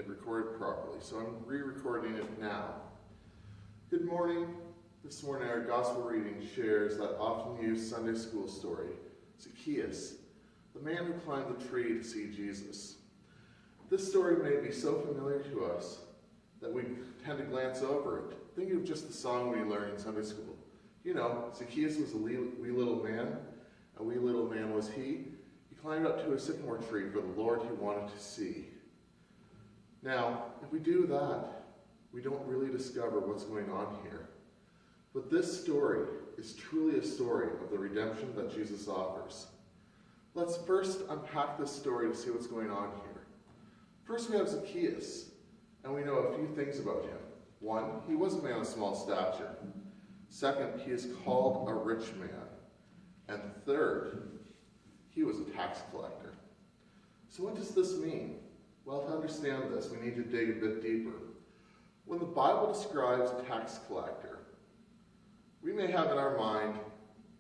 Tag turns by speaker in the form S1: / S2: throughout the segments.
S1: hit record properly, so I'm re-recording it now. Good morning. This morning our gospel reading shares that often used Sunday school story, Zacchaeus, the man who climbed the tree to see Jesus. This story may be so familiar to us that we tend to glance over it, thinking of just the song we learned in Sunday school. You know, Zacchaeus was a wee little man. A wee little man was he. He climbed up to a sycamore tree for the Lord he wanted to see. Now, if we do that, we don't really discover what's going on here. But this story is truly a story of the redemption that Jesus offers. Let's first unpack this story to see what's going on here. First, we have Zacchaeus, and we know a few things about him. One, he was a man of small stature. Second, he is called a rich man. And third, he was a tax collector. So what does this mean? Well, to understand this, we need to dig a bit deeper. When the Bible describes a tax collector, we may have in our mind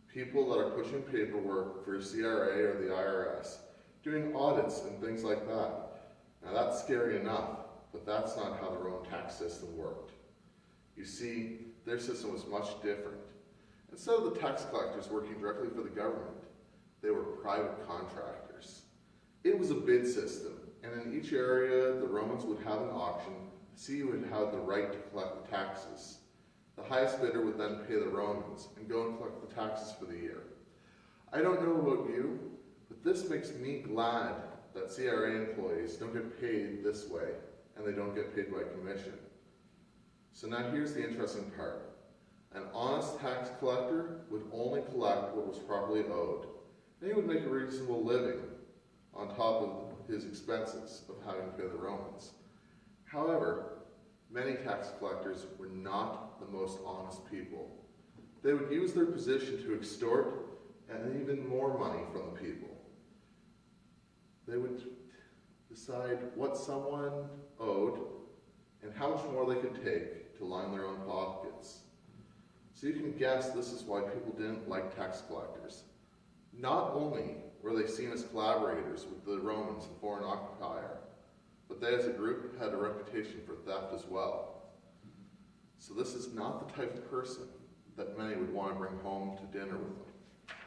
S1: people that are pushing paperwork for CRA or the IRS, doing audits and things like that. Now that's scary enough, but that's not how the Roman tax system worked. You see, their system was much different. Instead of the tax collectors working directly for the government, they were private contractors. It was a bid system, and in each area, the Romans would have an auction to see who would have the right to collect the taxes. The highest bidder would then pay the Romans and go and collect the taxes for the year. I don't know about you, but this makes me glad that CRA employees don't get paid this way, and they don't get paid by commission. So now here's the interesting part. An honest tax collector would only collect what was properly owed, and he would make a reasonable living on top of his expenses of having to pay the Romans. However, many tax collectors were not the most honest people. They would use their position to extort and even more money from the people. They would decide what someone owed and how much more they could take to line their own pockets. So you can guess this is why people didn't like tax collectors. Not only were they seen as collaborators with the Romans and foreign occupier, but they as a group had a reputation for theft as well. So this is not the type of person that many would want to bring home to dinner with them.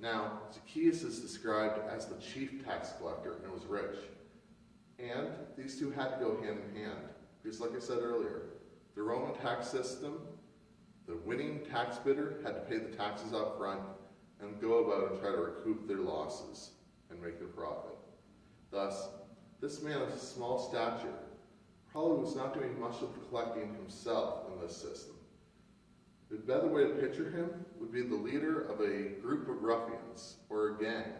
S1: Now, Zacchaeus is described as the chief tax collector and was rich. And these two had to go hand in hand. Because like I said earlier, the Roman tax system, the winning tax bidder had to pay the taxes up front and go about and try to recoup their losses and make their profit. Thus, this man of small stature probably was not doing much of collecting himself in this system. The better way to picture him would be the leader of a group of ruffians or a gang,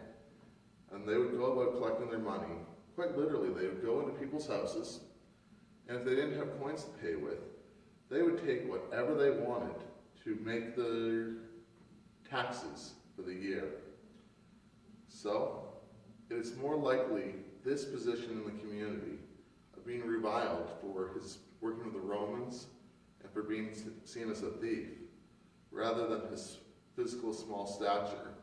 S1: and they would go about collecting their money. Quite literally, they would go into people's houses, and if they didn't have coins to pay with, they would take whatever they wanted to make their taxes for the year. So, it is more likely this position in the community of being reviled for his working with the Romans and for being seen as a thief, rather than his physical small stature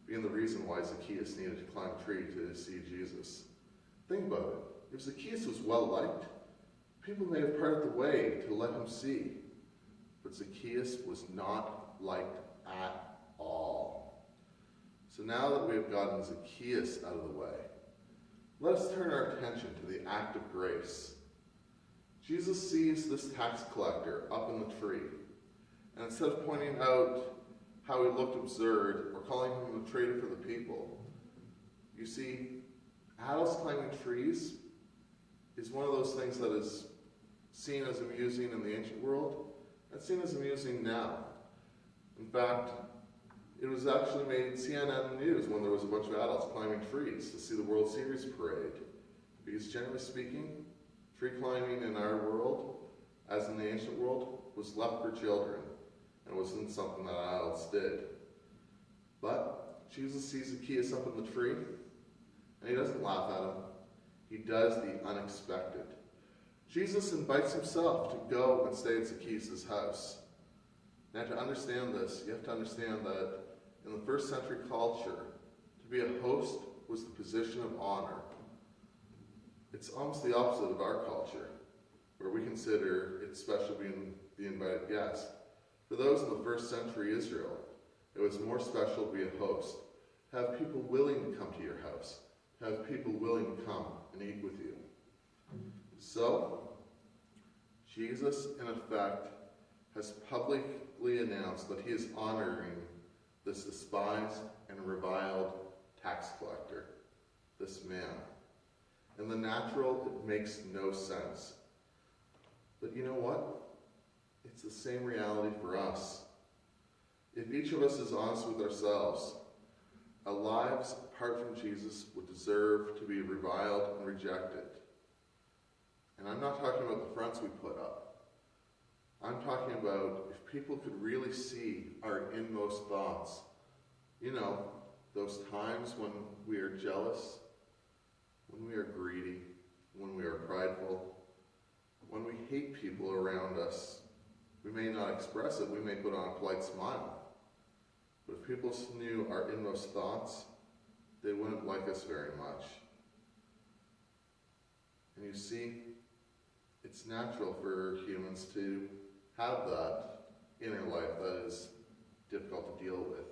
S1: being the reason why Zacchaeus needed to climb a tree to see Jesus. Think about it. If Zacchaeus was well liked, people may have parted the way to let him see. But Zacchaeus was not liked at all. So now that we have gotten Zacchaeus out of the way, let us turn our attention to the act of grace. Jesus sees this tax collector up in the tree, and instead of pointing out how he looked absurd or calling him a traitor for the people, you see, adults climbing trees is one of those things that is seen as amusing in the ancient world and seen as amusing now. In fact, it was actually made CNN News when there was a bunch of adults climbing trees to see the World Series parade. Because generally speaking, tree climbing in our world, as in the ancient world, was left for children and wasn't something that adults did. But Jesus sees Zacchaeus up in the tree, and he doesn't laugh at him. He does the unexpected. Jesus invites himself to go and stay at Zacchaeus' house. Now, to understand this, you have to understand that in the first century culture, to be a host was the position of honor. It's almost the opposite of our culture, where we consider it special being the invited guest. For those in the first century Israel, it was more special to be a host, to have people willing to come to your house, to have people willing to come and eat with you. So, Jesus, in effect, has publicly announced that he is honoring this despised and reviled tax collector, this man. In the natural, it makes no sense. But you know what? It's the same reality for us. If each of us is honest with ourselves, our lives apart from Jesus would deserve to be reviled and rejected. And I'm not talking about the fronts we put up. I'm talking about if people could really see our inmost thoughts. You know, those times when we are jealous, when we are greedy, when we are prideful, when we hate people around us. We may not express it, we may put on a polite smile. But if people knew our inmost thoughts, they wouldn't like us very much. And you see, it's natural for humans to have that inner life that is difficult to deal with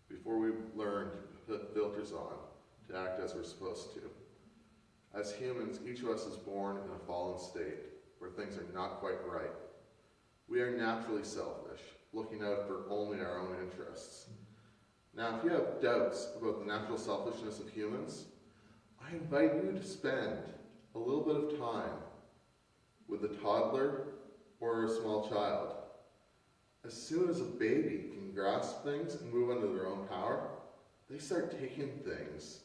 S1: before we learn to put filters on to act as we're supposed to. As humans, each of us is born in a fallen state where things are not quite right. We are naturally selfish, looking out for only our own interests. Now, if you have doubts about the natural selfishness of humans, I invite you to spend a little bit of time with a toddler or a small child. As soon as a baby can grasp things and move under their own power, they start taking things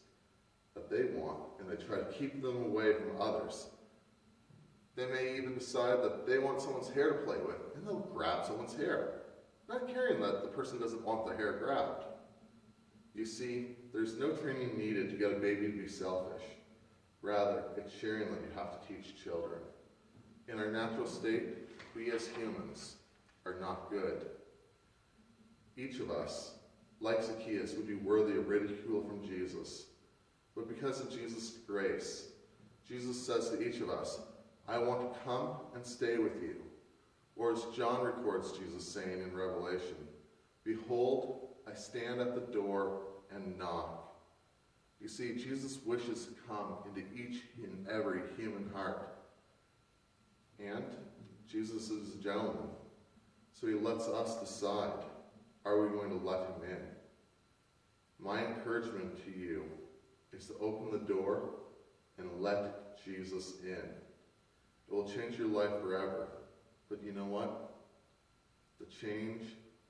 S1: that they want and they try to keep them away from others. They may even decide that they want someone's hair to play with, and they'll grab someone's hair, not caring that the person doesn't want the hair grabbed. You see, there's no training needed to get a baby to be selfish. Rather, it's sharing that you have to teach children. In our natural state, we as humans are not good. Each of us, like Zacchaeus, would be worthy of ridicule from Jesus. But because of Jesus' grace, Jesus says to each of us, I want to come and stay with you. Or as John records Jesus saying in Revelation, behold, I stand at the door and knock. You see, Jesus wishes to come into each and every human heart. And Jesus is a gentleman, so he lets us decide, are we going to let him in? My encouragement to you is to open the door and let Jesus in. It will change your life forever. But you know what? The change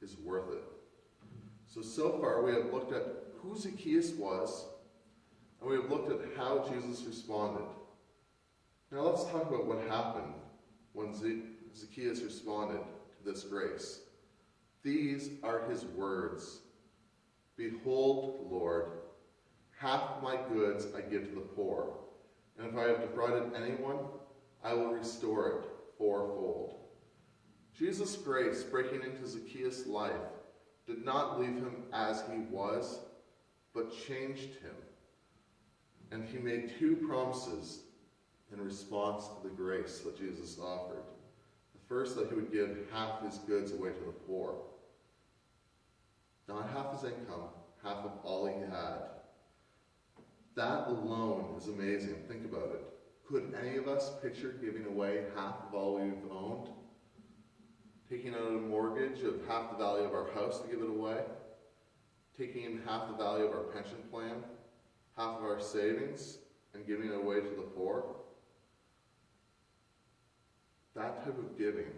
S1: is worth it. So far we have looked at who Zacchaeus was, and we have looked at how Jesus responded. Now let's talk about what happened when Zacchaeus responded to this grace. These are his words. Behold, Lord, half my goods I give to the poor, and if I have defrauded anyone, I will restore it fourfold. Jesus' grace breaking into Zacchaeus' life did not leave him as he was, but changed him. And he made two promises in response to the grace that Jesus offered. The first, that he would give half his goods away to the poor. Not half his income, half of all he had. That alone is amazing. Think about it. Could any of us picture giving away half of all we've owned? Taking out a mortgage of half the value of our house to give it away? Taking in half the value of our pension plan? Half of our savings and giving it away to the poor? That type of giving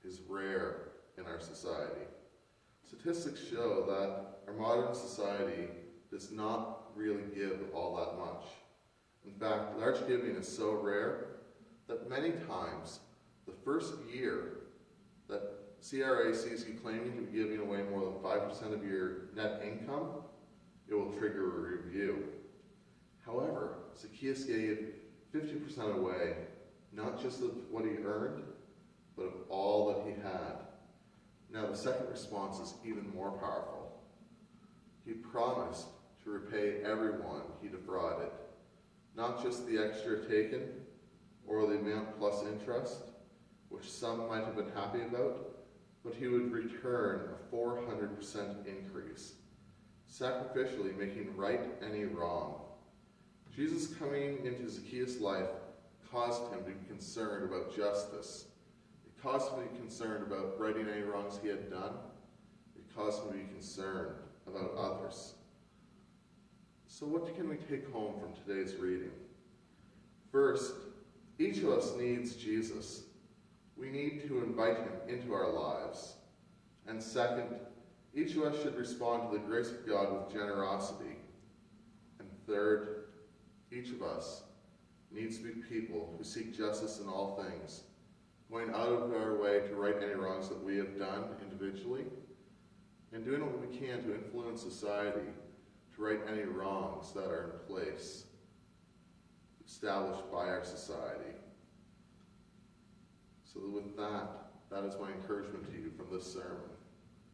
S1: is rare in our society. Statistics show that our modern society does not really give all that much. In fact, large giving is so rare that many times the first year that CRA sees you claiming to be giving away more than 5% of your net income, it will trigger a review. However, Zacchaeus gave 50% away, not just of what he earned, but of all that he had. Now the second response is even more powerful. He promised to repay everyone he defrauded. not just the extra taken or the amount plus interest, which some might have been happy about, but he would return a 400% increase, sacrificially making right any wrong. Jesus coming into Zacchaeus' life caused him to be concerned about justice. It caused him to be concerned about righting any wrongs he had done. It caused him to be concerned about others. So what can we take home from today's reading? First, each of us needs Jesus. We need to invite him into our lives. And second, each of us should respond to the grace of God with generosity. And third, each of us needs to be people who seek justice in all things, going out of our way to right any wrongs that we have done individually, and doing what we can to influence society to right any wrongs that are in place, established by our society. So with that, that is my encouragement to you from this sermon.